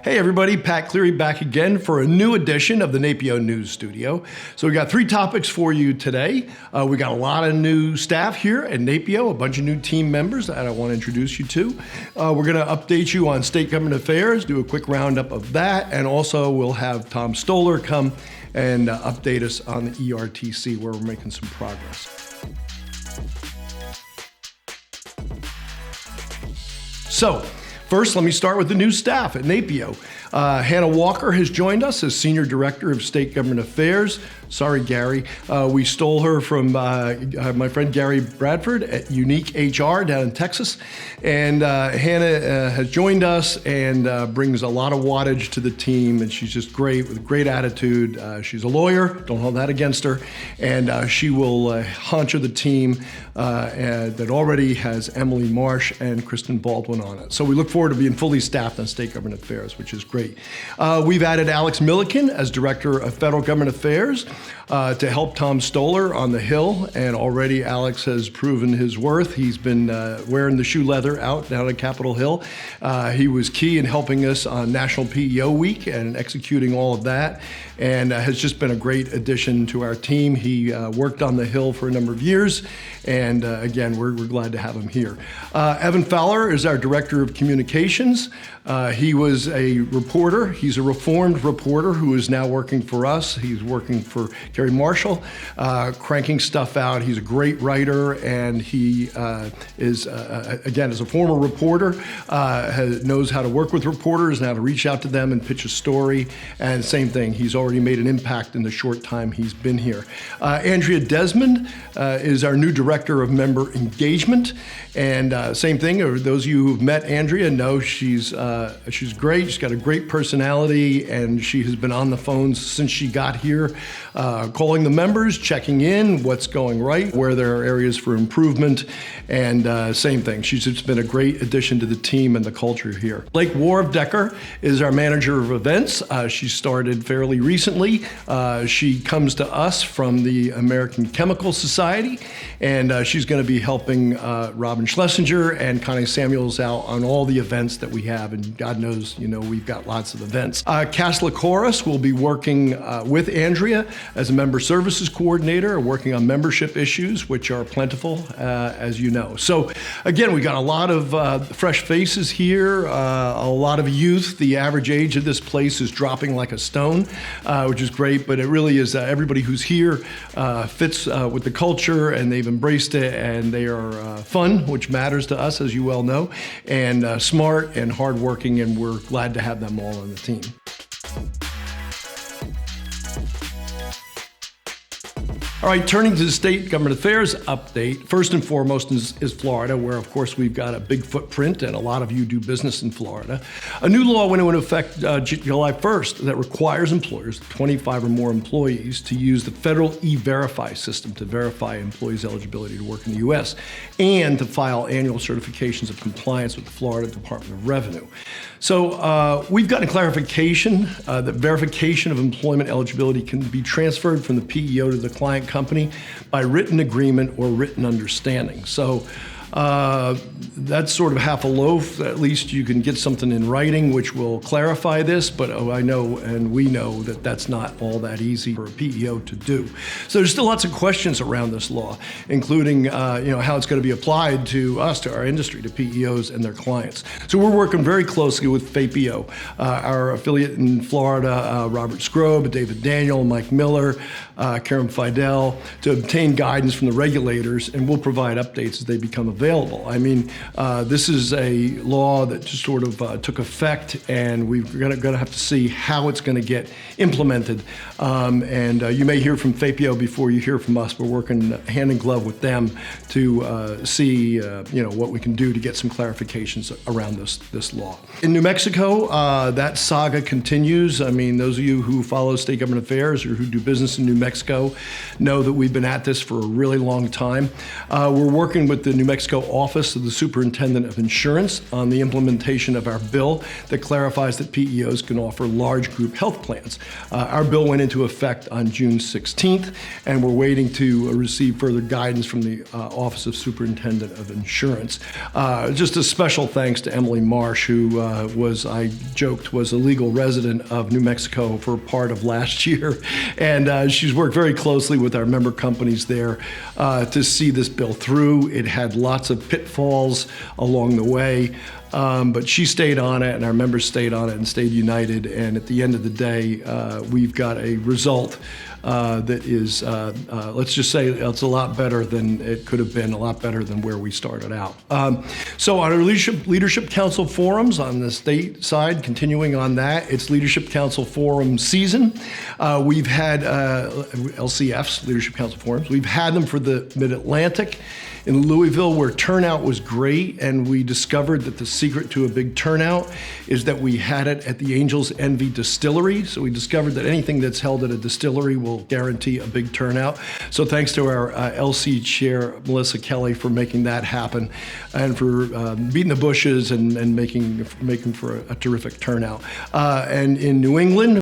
Hey everybody, Pat Cleary back again for a new edition of the NAPEO News Studio. So we got three topics for you today. We got a lot of new staff here at NAPEO, a bunch of new team members that I want to introduce you to. We're going to update you on state government affairs, do a quick roundup of that, and also we'll have Tom Stoller come and update us on the ERTC where we're making some progress. So, first, let me start with the new staff at NAPEO. Hannah Walker has joined us as Senior Director of State Government Affairs. Sorry, Gary. We stole her from my friend Gary Bradford at Unique HR down in Texas. And Hannah has joined us and brings a lot of wattage to the team. And she's just great with a great attitude. She's a lawyer, don't hold that against her. And she will honcho the team that already has Emily Marsh and Kristen Baldwin on it. So we look forward to being fully staffed on State Government Affairs, which is great. We've added Alex Milliken as Director of Federal Government Affairs to help Tom Stoller on the Hill, and already Alex has proven his worth. He's been wearing the shoe leather out down at Capitol Hill. He was key in helping us on National PEO Week and executing all of that, and has just been a great addition to our team. He worked on the Hill for a number of years, and again, we're glad to have him here. Evan Fowler is our Director of Communications. He was a reporter. He's a reformed reporter who is now working for us. He's working for Gary Marshall, cranking stuff out. He's a great writer, and he is, again, as a former reporter, knows how to work with reporters and how to reach out to them and pitch a story. And same thing, he's already made an impact in the short time he's been here. Andrea Desmond is our new Director of Member Engagement. And same thing, those of you who've met Andrea know she's great. She's got a great personality, and she has been on the phones since she got here, calling the members, checking in, what's going right, where there are areas for improvement, and same thing. She's just been a great addition to the team and the culture here. Blake Warv-Decker is our Manager of Events. She started fairly recently. She comes to us from the American Chemical Society, and she's going to be helping Robin Schlesinger and Connie Samuels out on all the events that we have, and God knows, we've got lots of events. Cass Lacoris will be working with Andrea as a Member Services Coordinator, working on membership issues, which are plentiful, as you know. So again, we got a lot of fresh faces here, a lot of youth. The average age of this place is dropping like a stone, which is great, but it really is everybody who's here fits with the culture, and they've embraced it, and they are fun, which matters to us, as you well know, and smart and hardworking, and we're glad to have them all on the team. All right, turning to the state government affairs update, first and foremost is Florida, where, of course, we've got a big footprint, and a lot of you do business in Florida. A new law went into effect July 1st that requires employers, 25 or more employees, to use the federal E-Verify system to verify employees' eligibility to work in the U.S. and to file annual certifications of compliance with the Florida Department of Revenue. So we've gotten clarification that verification of employment eligibility can be transferred from the PEO to the client company by written agreement or written understanding. So that's sort of half a loaf. At least you can get something in writing which will clarify this, but I know and we know that that's not all that easy for a PEO to do. So there's still lots of questions around this law, including how it's going to be applied to us, to our industry, to PEOs and their clients. So we're working very closely with FAPEO, our affiliate in Florida, Robert Scrobe, David Daniel, Mike Miller, Karen Fidel, to obtain guidance from the regulators, and we'll provide updates as they become available. I mean, this is a law that just sort of took effect, and we're going to have to see how it's going to get implemented. And you may hear from FAPEO before you hear from us. We're working hand in glove with them to see what we can do to get some clarifications around this law. In New Mexico, that saga continues. I mean, those of you who follow state government affairs or who do business in New Mexico know that we've been at this for a really long time. We're working with the New Mexico Mexico Office of the Superintendent of Insurance on the implementation of our bill that clarifies that PEOs can offer large group health plans. Our bill went into effect on June 16th, and we're waiting to receive further guidance from the Office of Superintendent of Insurance. Just a special thanks to Emily Marsh, who I joked, was a legal resident of New Mexico for part of last year. And she's worked very closely with our member companies there to see this bill through. It had lots of pitfalls along the way. But she stayed on it, and our members stayed on it and stayed united. And at the end of the day, we've got a result that is, let's just say, it's a lot better than it could have been, a lot better than where we started out. So on our Leadership Council forums on the state side, continuing on that, it's Leadership Council Forum season. We've had LCFs, Leadership Council Forums. We've had them for the Mid-Atlantic in Louisville, where turnout was great, and we discovered that the secret to a big turnout is that we had it at the Angel's Envy Distillery. So we discovered that anything that's held at a distillery will guarantee a big turnout. So thanks to our LC chair, Melissa Kelly, for making that happen, and for beating the bushes and making for a terrific turnout. And in New England,